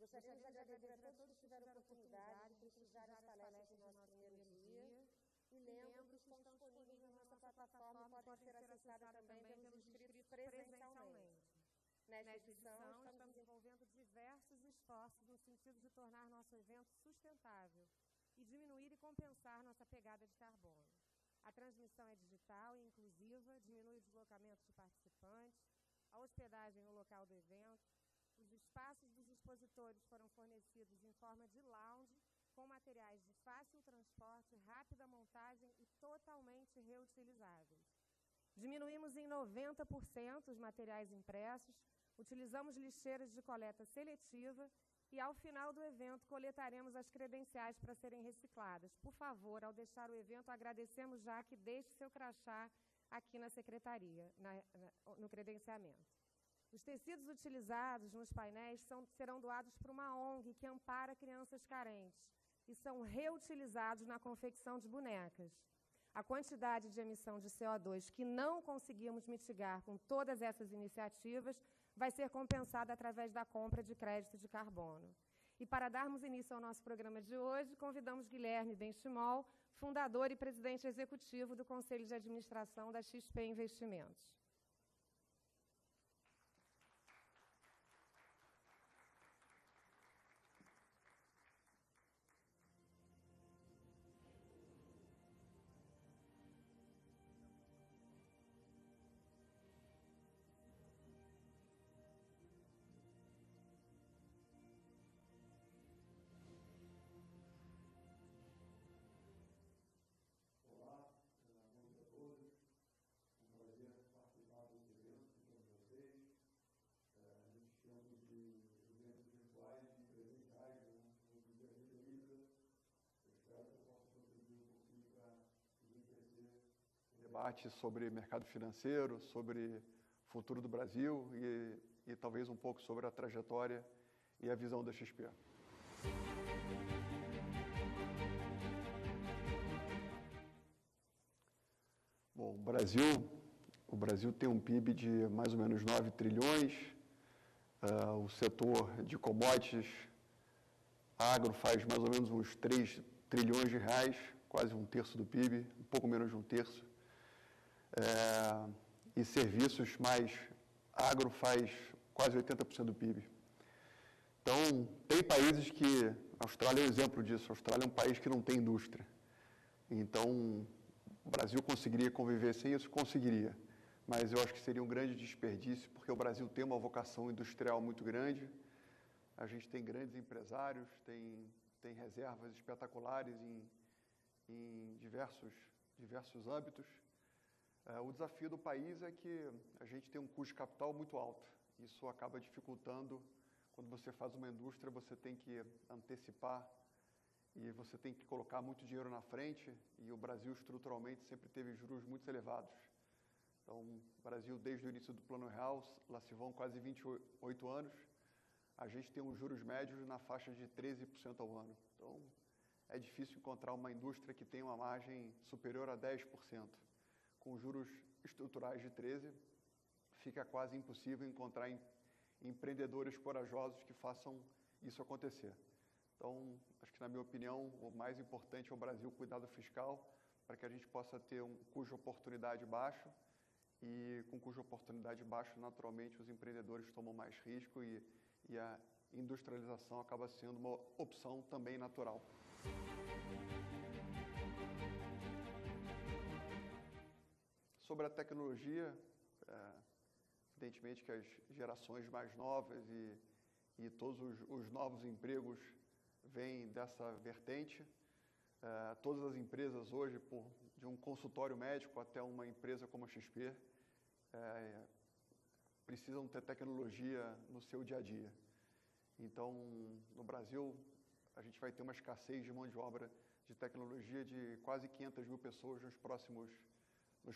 Gostaríamos de agradecer a todos que tiveram a oportunidade de prestigiar as palestras do nosso primeiro dia e lembro que estão disponíveis na nossa plataforma e podem ser acessadas também pelos inscritos presencialmente. Nesta edição, estamos desenvolvendo diversos esforços no sentido de tornar nosso evento sustentável e diminuir e compensar nossa pegada de carbono. A transmissão é digital e inclusiva, diminui o deslocamento de participantes, a hospedagem no local do evento. Os espaços dos expositores foram fornecidos em forma de lounge, com materiais de fácil transporte, rápida montagem e totalmente reutilizáveis. Diminuímos em 90% os materiais impressos, utilizamos lixeiras de coleta seletiva e, ao final do evento, coletaremos as credenciais para serem recicladas. Por favor, ao deixar o evento, agradecemos já que deixe seu crachá aqui na secretaria, no credenciamento. Os tecidos utilizados nos painéis serão doados para uma ONG que ampara crianças carentes e são reutilizados na confecção de bonecas. A quantidade de emissão de CO2 que não conseguimos mitigar com todas essas iniciativas vai ser compensada através da compra de crédito de carbono. E para darmos início ao nosso programa de hoje, convidamos Guilherme Benchimol, fundador e presidente executivo do Conselho de Administração da XP Investimentos. Debate sobre mercado financeiro, sobre o futuro do Brasil e talvez um pouco sobre a trajetória e a visão da XP. Bom, o Brasil tem um PIB de mais ou menos 9 trilhões, o setor de commodities agro faz mais ou menos uns 3 trilhões de reais, quase um terço do PIB, um pouco menos de um terço. E serviços mais agro faz quase 80% do PIB. Então, tem países que, a Austrália é um exemplo disso, a Austrália é um país que não tem indústria. Então, o Brasil conseguiria conviver sem isso? Conseguiria. Mas eu acho que seria um grande desperdício, porque o Brasil tem uma vocação industrial muito grande, a gente tem grandes empresários, tem reservas espetaculares em diversos âmbitos. O desafio do país é que a gente tem um custo de capital muito alto. Isso acaba dificultando, quando você faz uma indústria, você tem que antecipar e você tem que colocar muito dinheiro na frente, e o Brasil estruturalmente sempre teve juros muito elevados. Então, o Brasil, desde o início do Plano Real, lá se vão quase 28 anos, a gente tem os juros médios na faixa de 13% ao ano. Então, é difícil encontrar uma indústria que tenha uma margem superior a 10%. Com juros estruturais de 13%, fica quase impossível encontrar empreendedores corajosos que façam isso acontecer. Então, acho que, na minha opinião, o mais importante é o Brasil cuidar do fiscal, para que a gente possa ter um custo de oportunidade baixo, e com custo de oportunidade baixo, naturalmente, os empreendedores tomam mais risco e a industrialização acaba sendo uma opção também natural. Sobre a tecnologia, evidentemente que as gerações mais novas e todos os novos empregos vêm dessa vertente. Todas as empresas hoje, de um consultório médico até uma empresa como a XP, precisam ter tecnologia no seu dia a dia. Então, no Brasil, a gente vai ter uma escassez de mão de obra de tecnologia de quase 500 mil pessoas nos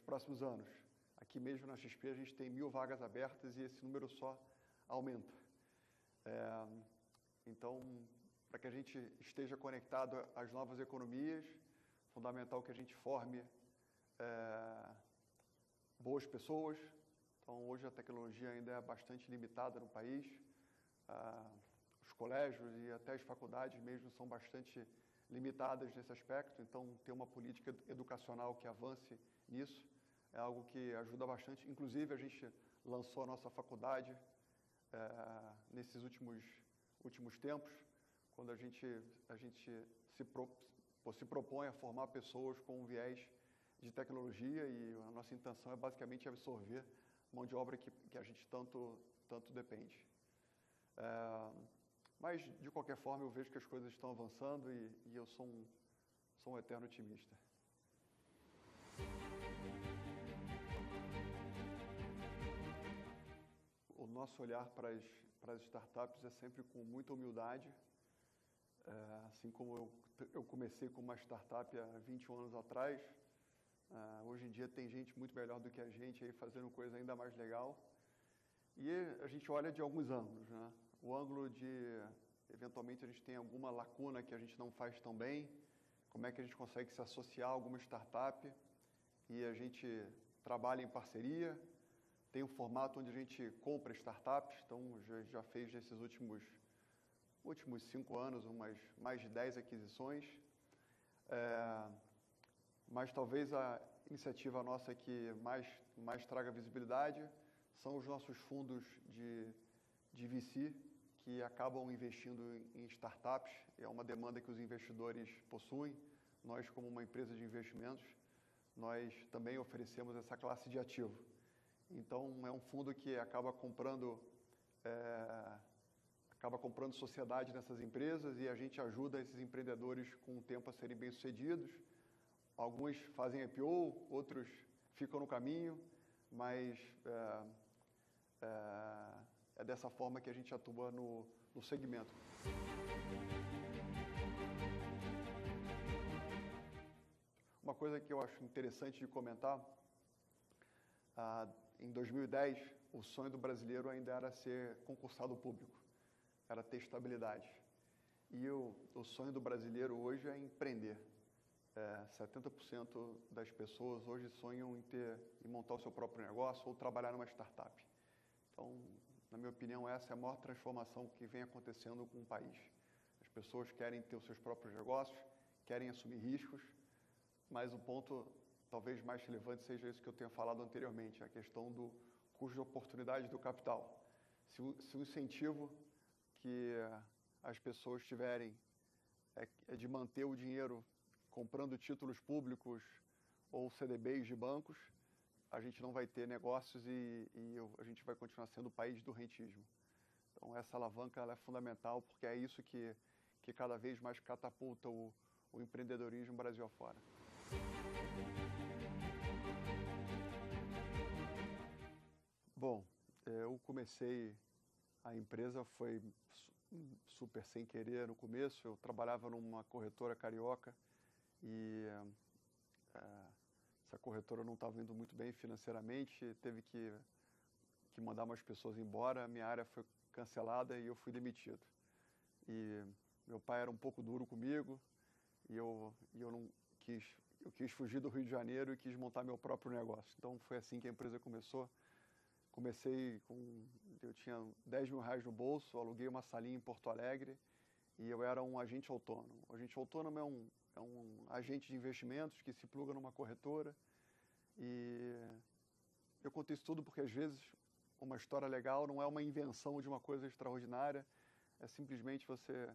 próximos anos. Aqui mesmo na XP a gente tem 1.000 vagas abertas e esse número só aumenta. Então, para que a gente esteja conectado às novas economias, fundamental que a gente forme boas pessoas. Então, hoje a tecnologia ainda é bastante limitada no país. Os colégios e até as faculdades mesmo são bastante limitadas nesse aspecto, então ter uma política educacional que avance nisso é algo que ajuda bastante. Inclusive, a gente lançou a nossa faculdade nesses últimos tempos, quando a gente se propõe a formar pessoas com um viés de tecnologia e a nossa intenção é basicamente absorver mão de obra que a gente tanto depende. Mas, de qualquer forma, eu vejo que as coisas estão avançando e eu sou um eterno otimista. O nosso olhar para as startups é sempre com muita humildade. Assim como eu comecei com uma startup há 21 anos atrás, hoje em dia tem gente muito melhor do que a gente aí fazendo coisa ainda mais legal. E a gente olha de alguns ângulos, né? O ângulo de, eventualmente, a gente tem alguma lacuna que a gente não faz tão bem, como é que a gente consegue se associar a alguma startup e a gente trabalha em parceria. Tem um formato onde a gente compra startups, então já fez nesses últimos 5 anos mais de 10 aquisições. Mas talvez a iniciativa nossa que mais traga visibilidade são os nossos fundos de VC, que acabam investindo em startups. É uma demanda que os investidores possuem. Nós, como uma empresa de investimentos, nós também oferecemos essa classe de ativo. Então, é um fundo que acaba comprando sociedade nessas empresas e a gente ajuda esses empreendedores com o tempo a serem bem-sucedidos. Alguns fazem IPO, outros ficam no caminho, mas é dessa forma que a gente atua no segmento. Uma coisa que eu acho interessante de comentar, em 2010, o sonho do brasileiro ainda era ser concursado público, era ter estabilidade. E o sonho do brasileiro hoje é empreender. 70% das pessoas hoje sonham em montar o seu próprio negócio ou trabalhar numa startup. Então, na minha opinião, essa é a maior transformação que vem acontecendo com o país. As pessoas querem ter os seus próprios negócios, querem assumir riscos, mas o ponto talvez mais relevante seja isso que eu tenho falado anteriormente, a questão do custo de oportunidade do capital. Se o incentivo que as pessoas tiverem é de manter o dinheiro comprando títulos públicos ou CDBs de bancos, a gente não vai ter negócios e a gente vai continuar sendo o país do rentismo. Então, essa alavanca ela é fundamental porque é isso que cada vez mais catapulta o empreendedorismo Brasil afora. Bom, eu comecei a empresa, foi super sem querer no começo. Eu trabalhava numa corretora carioca e essa corretora não estava indo muito bem financeiramente, teve que mandar umas pessoas embora, minha área foi cancelada e eu fui demitido. E meu pai era um pouco duro comigo e eu quis fugir do Rio de Janeiro e quis montar meu próprio negócio. Então foi assim que a empresa começou. Eu tinha R$10.000 no bolso, aluguei uma salinha em Porto Alegre e eu era um agente autônomo. O agente autônomo é um agente de investimentos que se pluga numa corretora. E eu contei isso tudo porque, às vezes, uma história legal não é uma invenção de uma coisa extraordinária, é simplesmente você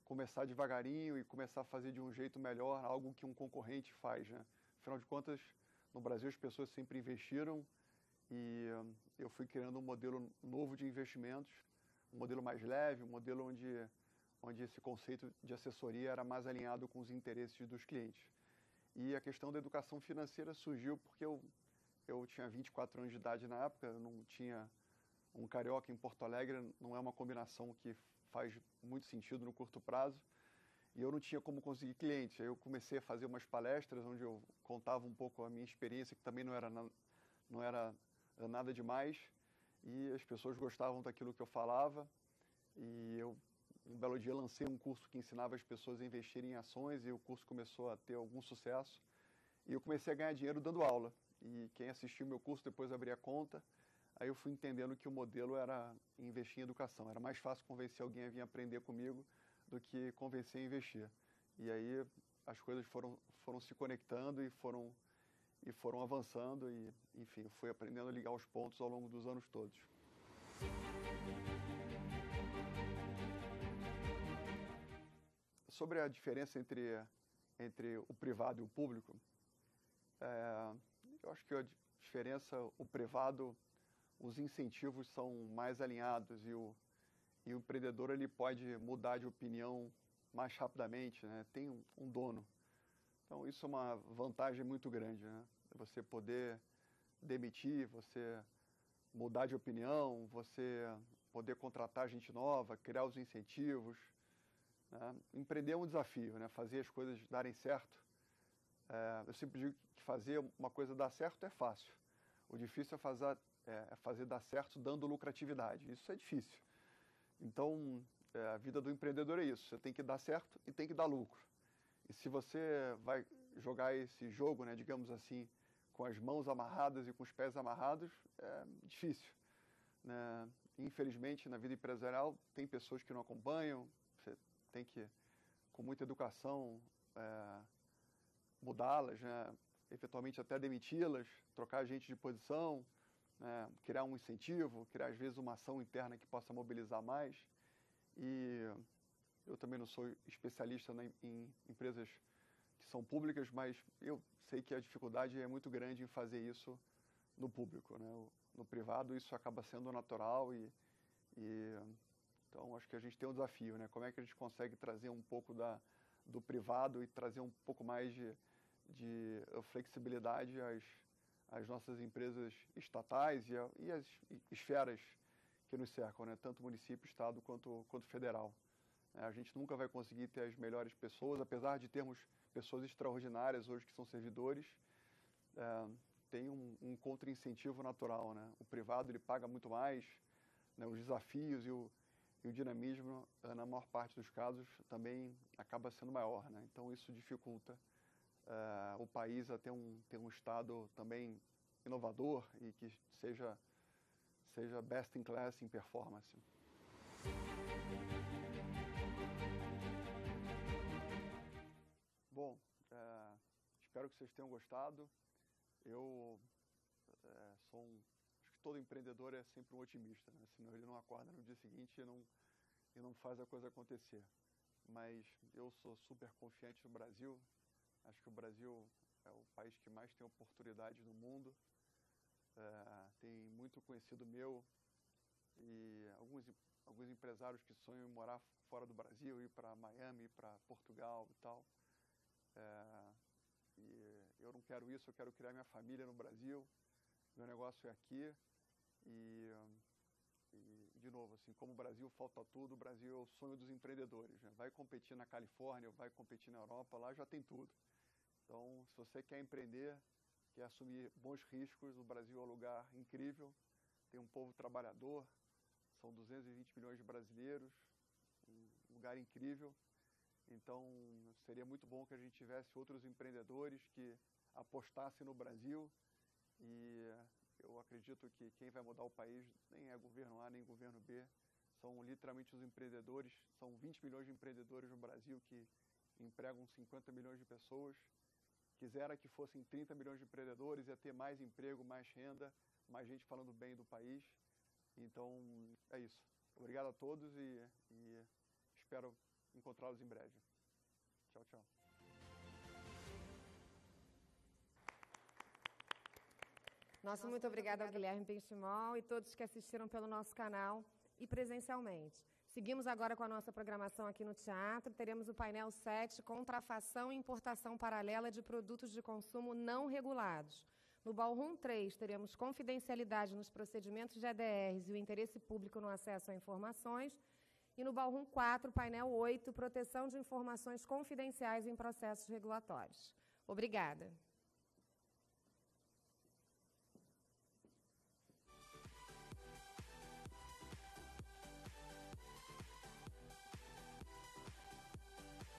começar devagarinho e começar a fazer de um jeito melhor algo que um concorrente faz, né? Afinal de contas, no Brasil as pessoas sempre investiram e eu fui criando um modelo novo de investimentos, um modelo mais leve, um modelo onde esse conceito de assessoria era mais alinhado com os interesses dos clientes. E a questão da educação financeira surgiu porque eu tinha 24 anos de idade na época, eu não tinha um carioca em Porto Alegre, não é uma combinação que faz muito sentido no curto prazo, e eu não tinha como conseguir clientes. Aí eu comecei a fazer umas palestras onde eu contava um pouco a minha experiência, que também não era nada demais, e as pessoas gostavam daquilo que eu falava, e eu, um belo dia, lancei um curso que ensinava as pessoas a investirem em ações, e o curso começou a ter algum sucesso, e eu comecei a ganhar dinheiro dando aula. E quem assistiu meu curso depois abria conta, aí eu fui entendendo que o modelo era investir em educação. Era mais fácil convencer alguém a vir aprender comigo do que convencer a investir. E aí as coisas foram se conectando e foram avançando e, enfim, fui aprendendo a ligar os pontos ao longo dos anos todos. Sobre a diferença entre o privado e o público, eu acho que a diferença, o privado, os incentivos são mais alinhados e o empreendedor ele pode mudar de opinião mais rapidamente, né? Tem um dono. Então, isso é uma vantagem muito grande, né? Você poder demitir, você mudar de opinião, você poder contratar gente nova, criar os incentivos. Né? Empreender é um desafio, né? Fazer as coisas darem certo. Eu sempre digo que fazer uma coisa dar certo é fácil. O difícil é fazer dar certo dando lucratividade. Isso é difícil. Então, a vida do empreendedor é isso. Você tem que dar certo e tem que dar lucro. E se você vai jogar esse jogo, né, digamos assim, com as mãos amarradas e com os pés amarrados, é difícil. Né? Infelizmente, na vida empresarial, tem pessoas que não acompanham. Você tem que, com muita educação, mudá-las, né? Eventualmente até demiti-las, trocar gente de posição, né? Criar um incentivo, criar às vezes uma ação interna que possa mobilizar mais. E eu também não sou especialista em empresas que são públicas, mas eu sei que a dificuldade é muito grande em fazer isso no público, né? No privado isso acaba sendo natural então acho que a gente tem um desafio, né? Como é que a gente consegue trazer um pouco do privado e trazer um pouco mais de flexibilidade às nossas empresas estatais e as esferas que nos cercam, né? Tanto município, estado quanto federal. A gente nunca vai conseguir ter as melhores pessoas, apesar de termos pessoas extraordinárias hoje que são servidores, tem um contra-incentivo natural, né? O privado ele paga muito mais, né? Os desafios e o dinamismo, na maior parte dos casos, também acaba sendo maior, né? Então isso dificulta o país a ter um estado também inovador e que seja best in class em performance. Bom, espero que vocês tenham gostado. Eu acho que todo empreendedor é sempre um otimista, né? Senão ele não acorda no dia seguinte e não faz a coisa acontecer. Mas eu sou super confiante no Brasil. Acho que o Brasil é o país que mais tem oportunidade no mundo. Tem muito conhecido meu e alguns empresários que sonham em morar fora do Brasil, ir para Miami, ir para Portugal e tal. E eu não quero isso, eu quero criar minha família no Brasil. Meu negócio é aqui e de novo, assim, como o Brasil falta tudo, o Brasil é o sonho dos empreendedores, né? Vai competir na Califórnia, vai competir na Europa, lá já tem tudo. Então, se você quer empreender, quer assumir bons riscos, o Brasil é um lugar incrível, tem um povo trabalhador, são 220 milhões de brasileiros, um lugar incrível. Então, seria muito bom que a gente tivesse outros empreendedores que apostassem no Brasil e eu acredito que quem vai mudar o país nem é governo A nem governo B, são literalmente os empreendedores, são 20 milhões de empreendedores no Brasil que empregam 50 milhões de pessoas. Quisera que fossem 30 milhões de empreendedores, ia ter mais emprego, mais renda, mais gente falando bem do país. Então, é isso. Obrigado a todos e espero encontrá-los em breve. Tchau, tchau. Nosso muito obrigada ao Guilherme Benchimol e todos que assistiram pelo nosso canal e presencialmente. Seguimos agora com a nossa programação aqui no teatro. Teremos o painel 7, Contrafação e Importação Paralela de Produtos de Consumo Não Regulados. No Ballroom 3, teremos Confidencialidade nos Procedimentos de EDRs e o Interesse Público no Acesso a Informações. E no Ballroom 4, painel 8, Proteção de Informações Confidenciais em Processos Regulatórios. Obrigada.